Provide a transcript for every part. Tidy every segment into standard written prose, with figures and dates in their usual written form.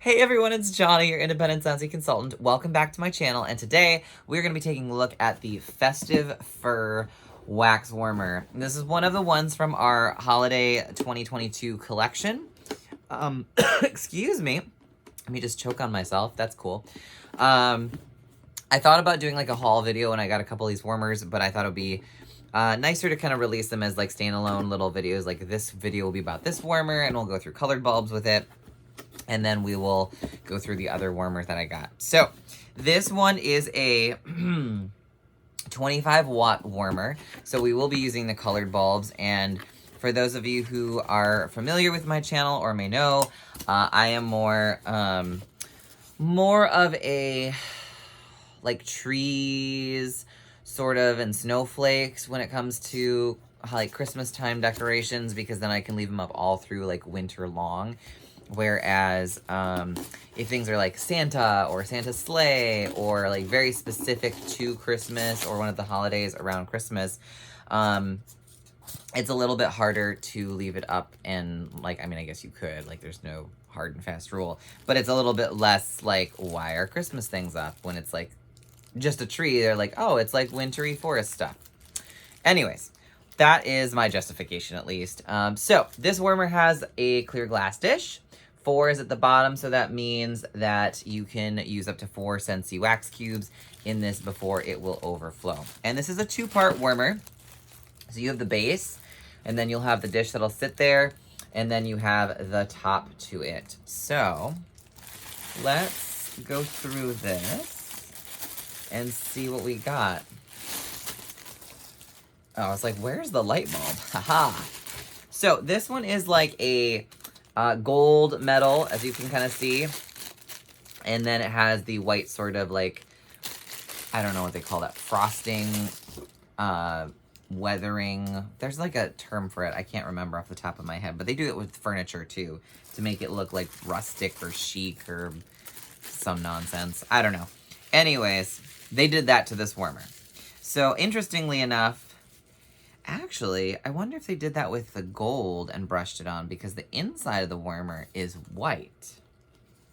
Hey everyone, it's Johnny, your independent Scentsy consultant. Welcome back to my channel, and today we're going to be taking a look at the Festive Fir Wax Warmer. This is one of the ones from our Holiday 2022 collection. Excuse me. Let me just choke on myself. That's cool. I thought about doing like a haul video when I got a couple of these warmers, but I thought it would be nicer to kind of release them as like standalone little videos. Like this video will be about this warmer, and we'll go through colored bulbs with it. And then we will go through the other warmers that I got. So this one is a 25 watt warmer. So we will be using the colored bulbs. And for those of you who are familiar with my channel or may know, I am more of a like trees sort of and snowflakes when it comes to like Christmas time decorations, because then I can leave them up all through like winter long. Whereas if things are like Santa or Santa's sleigh or like very specific to Christmas or one of the holidays around Christmas, it's a little bit harder to leave it up. And like, I mean, I guess you could, like, there's no hard and fast rule, but it's a little bit less like, why are Christmas things up when it's like just a tree? They're like, oh, it's like wintry forest stuff. Anyways, that is my justification, at least. So this warmer has a clear glass dish. 4 is at the bottom, so that means that you can use up to 4 Scentsy wax cubes in this before it will overflow. And this is a 2-part warmer. So you have the base, and then you'll have the dish that'll sit there, and then you have the top to it. So let's go through this and see what we got. Oh, I was like, where's the light bulb? Haha. So this one is like a gold metal, as you can kind of see. And then it has the white sort of like, I don't know what they call that, frosting, weathering. There's like a term for it. I can't remember off the top of my head, but they do it with furniture too, to make it look like rustic or chic or some nonsense. I don't know. Anyways, they did that to this warmer. So interestingly enough, actually, I wonder if they did that with the gold and brushed it on, because the inside of the warmer is white.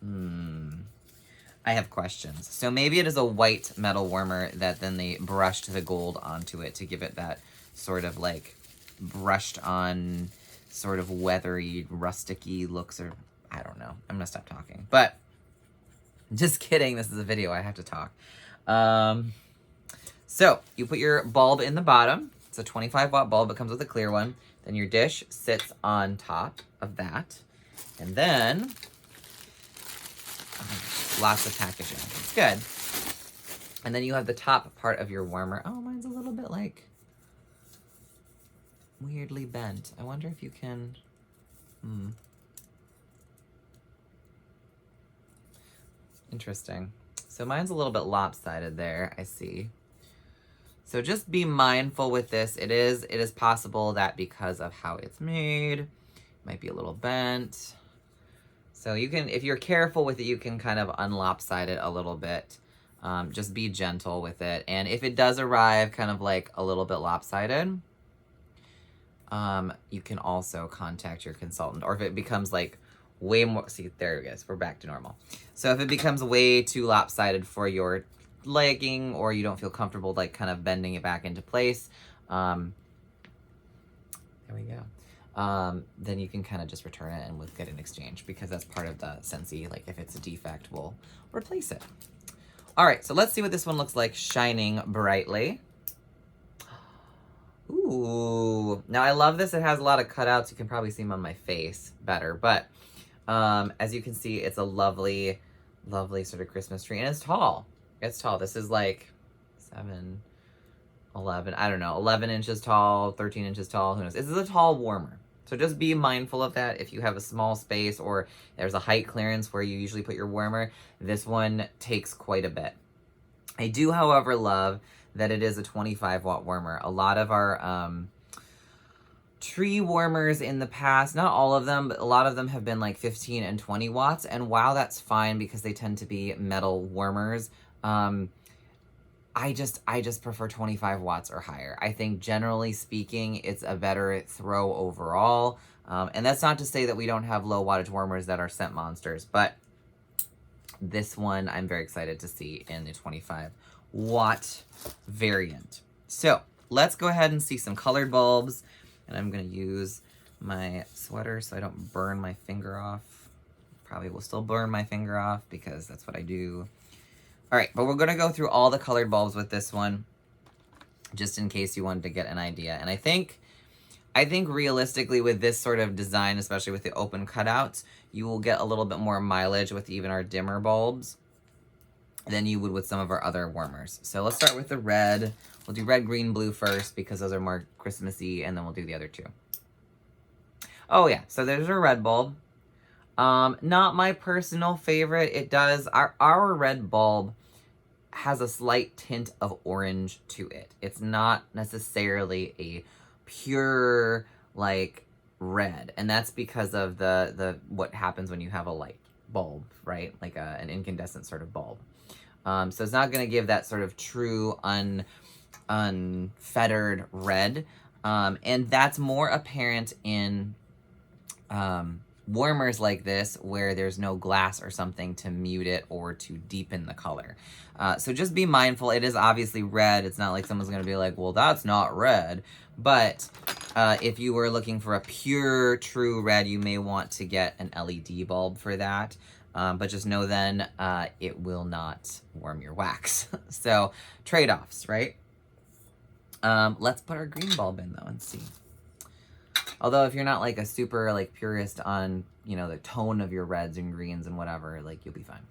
I have questions. So maybe it is a white metal warmer that then they brushed the gold onto it to give it that sort of like brushed on sort of weathery, rusticy looks, or I don't know. I'm gonna stop talking. But just kidding, this is a video, I have to talk. So you put your bulb in the bottom. It's a 25 watt bulb. It comes with a clear one. Then your dish sits on top of that. And then, lots of packaging. It's good. And then you have the top part of your warmer. Oh, mine's a little bit like weirdly bent. I wonder if you can, Interesting. So mine's a little bit lopsided there, I see. So just be mindful with this. It is possible that because of how it's made, it might be a little bent. So you can, if you're careful with it, you can kind of unlopside it a little bit. Just be gentle with it. And if it does arrive kind of like a little bit lopsided, you can also contact your consultant. Or if it becomes like way more, see, there it is, we're back to normal. So if it becomes way too lopsided for your liking, or you don't feel comfortable like kind of bending it back into place, there we go, then you can kind of just return it and we'll get an exchange, because that's part of the Scentsy. Like if it's a defect, we'll replace it. All right, so let's see what this one looks like shining brightly. Ooh, now I love this. It has a lot of cutouts. You can probably see them on my face better, but as you can see, it's a lovely, lovely sort of Christmas tree, and it's tall. It's tall. This is like 7, 11, I don't know, 11 inches tall, 13 inches tall, who knows. This is a tall warmer. So just be mindful of that. If you have a small space or there's a height clearance where you usually put your warmer, this one takes quite a bit. I do, however, love that it is a 25 watt warmer. A lot of our tree warmers in the past, not all of them, but a lot of them have been like 15 and 20 watts. And while that's fine because they tend to be metal warmers, I just prefer 25 watts or higher. I think generally speaking, it's a better throw overall. And that's not to say that we don't have low wattage warmers that are scent monsters, but This one I'm very excited to see in the 25 watt variant. So let's go ahead and see some colored bulbs. And I'm going to use my sweater so I don't burn my finger off. Probably will still burn my finger off because that's what I do. All right, but we're going to go through all the colored bulbs with this one, just in case you wanted to get an idea. And I think realistically with this sort of design, especially with the open cutouts, you will get a little bit more mileage with even our dimmer bulbs than you would with some of our other warmers. So let's start with the red. We'll do red, green, blue first because those are more Christmassy, and then we'll do the other two. Oh yeah, so there's a red bulb. Not my personal favorite. It does, our red bulb has a slight tint of orange to it. It's not necessarily a pure like red, and that's because of the what happens when you have a light bulb, right? Like an incandescent sort of bulb. So it's not going to give that sort of true unfettered red, and that's more apparent in warmers like this where there's no glass or something to mute it or to deepen the color. So just be mindful. It is obviously red. It's not like someone's going to be like, well, that's not red. But if you were looking for a pure, true red, you may want to get an LED bulb for that. But just know then it will not warm your wax. So trade-offs, right? Let's put our green bulb in though and see. Although if you're not like a super like purist on, you know, the tone of your reds and greens and whatever, like you'll be fine.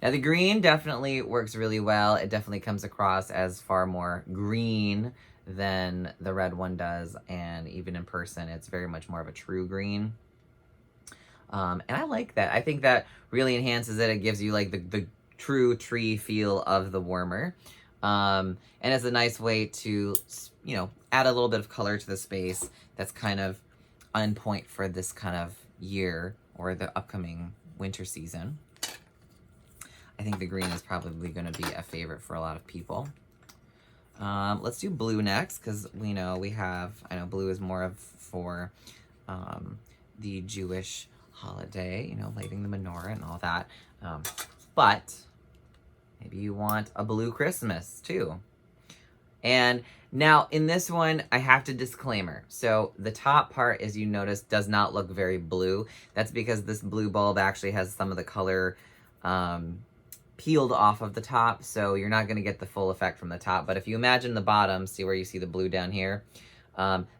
Now the green definitely works really well. It definitely comes across as far more green than the red one does. And even in person, it's very much more of a true green. And I like that. I think that really enhances it. It gives you like the true tree feel of the warmer. And it's a nice way to, you know, add a little bit of color to the space that's kind of on point for this kind of year or the upcoming winter season. I think the green is probably going to be a favorite for a lot of people. Let's do blue next because we know I know blue is more of for the Jewish holiday, you know, lighting the menorah and all that. But maybe you want a blue Christmas too. And now in this one, I have to disclaimer. So the top part, as you notice, does not look very blue. That's because this blue bulb actually has some of the color peeled off of the top. So you're not going to get the full effect from the top. But if you imagine the bottom, see where you see the blue down here?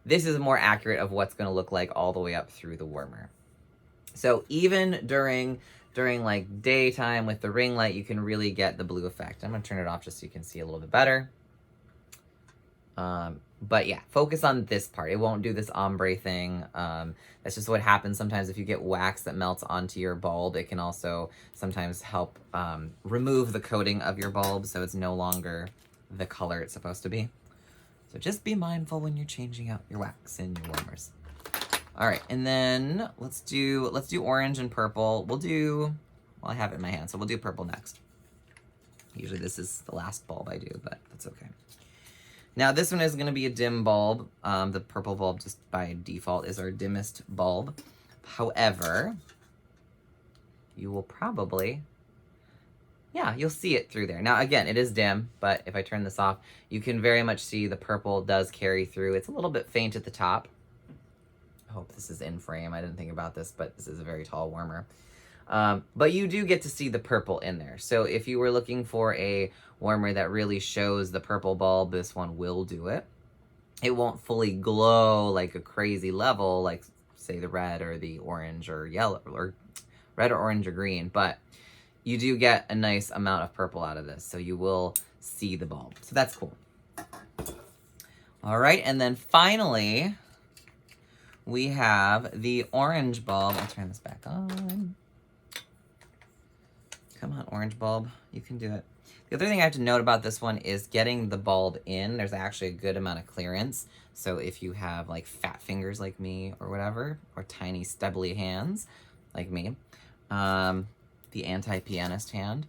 This is more accurate of what's going to look like all the way up through the warmer. So even during like daytime with the ring light, you can really get the blue effect. I'm going to turn it off just so you can see a little bit better. But yeah, focus on this part. It won't do this ombre thing. That's just what happens sometimes if you get wax that melts onto your bulb. It can also sometimes help remove the coating of your bulb so it's no longer the color it's supposed to be. So just be mindful when you're changing out your wax in your warmers. All right, and then let's do orange and purple. Well, I have it in my hand, so we'll do purple next. Usually this is the last bulb I do, but that's okay. Now this one is going to be a dim bulb. The purple bulb just by default is our dimmest bulb. However, you will probably, yeah, you'll see it through there. Now again, it is dim, but if I turn this off, you can very much see the purple does carry through. It's a little bit faint at the top. I hope this is in frame. I didn't think about this, but this is a very tall warmer. But you do get to see the purple in there. So if you were looking for a warmer that really shows the purple bulb, this one will do it. It won't fully glow like a crazy level, like say the red or the orange or yellow, or red or orange or green, but you do get a nice amount of purple out of this. So you will see the bulb. So that's cool. All right. And then finally, we have the orange bulb. I'll turn this back on. Come on, orange bulb. You can do it. The other thing I have to note about this one is getting the bulb in. There's actually a good amount of clearance. So if you have like fat fingers like me or whatever, or tiny stubbly hands like me, the anti-pianist hand,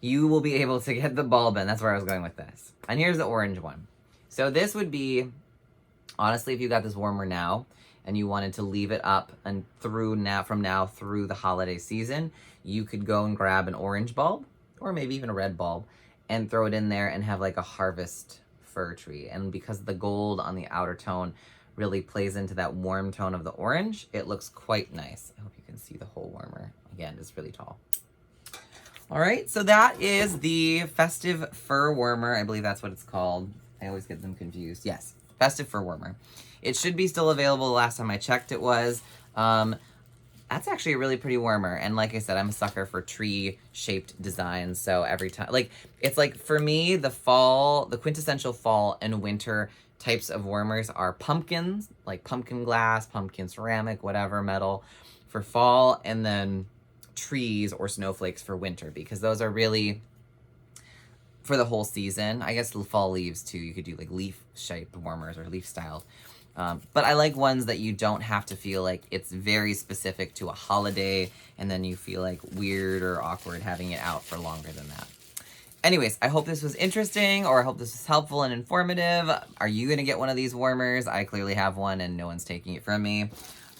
you will be able to get the bulb in. That's where I was going with this. And here's the orange one. So this would be, honestly, if you got this warmer now, and you wanted to leave it up and from now through the holiday season, you could go and grab an orange bulb, or maybe even a red bulb, and throw it in there and have like a harvest fir tree. And because the gold on the outer tone really plays into that warm tone of the orange, it looks quite nice. I hope you can see the whole warmer. Again, it's really tall. All right, so that is the Festive Fir Warmer. I believe that's what it's called. I always get them confused. Yes, Festive Fir Warmer. It should be still available. The last time I checked it was. That's actually a really pretty warmer. And like I said, I'm a sucker for tree-shaped designs. So every time, like, it's like, for me, the quintessential fall and winter types of warmers are pumpkins, like pumpkin glass, pumpkin ceramic, whatever, metal for fall, and then trees or snowflakes for winter, because those are really for the whole season. I guess the fall leaves too. You could do like leaf-shaped warmers or leaf-styled. But I like ones that you don't have to feel like it's very specific to a holiday and then you feel like weird or awkward having it out for longer than that. Anyways, I hope this was interesting, or I hope this was helpful and informative. Are you going to get one of these warmers? I clearly have one and no one's taking it from me.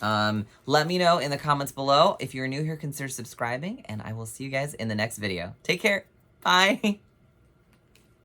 Let me know in the comments below. If you're new here, consider subscribing, and I will see you guys in the next video. Take care. Bye.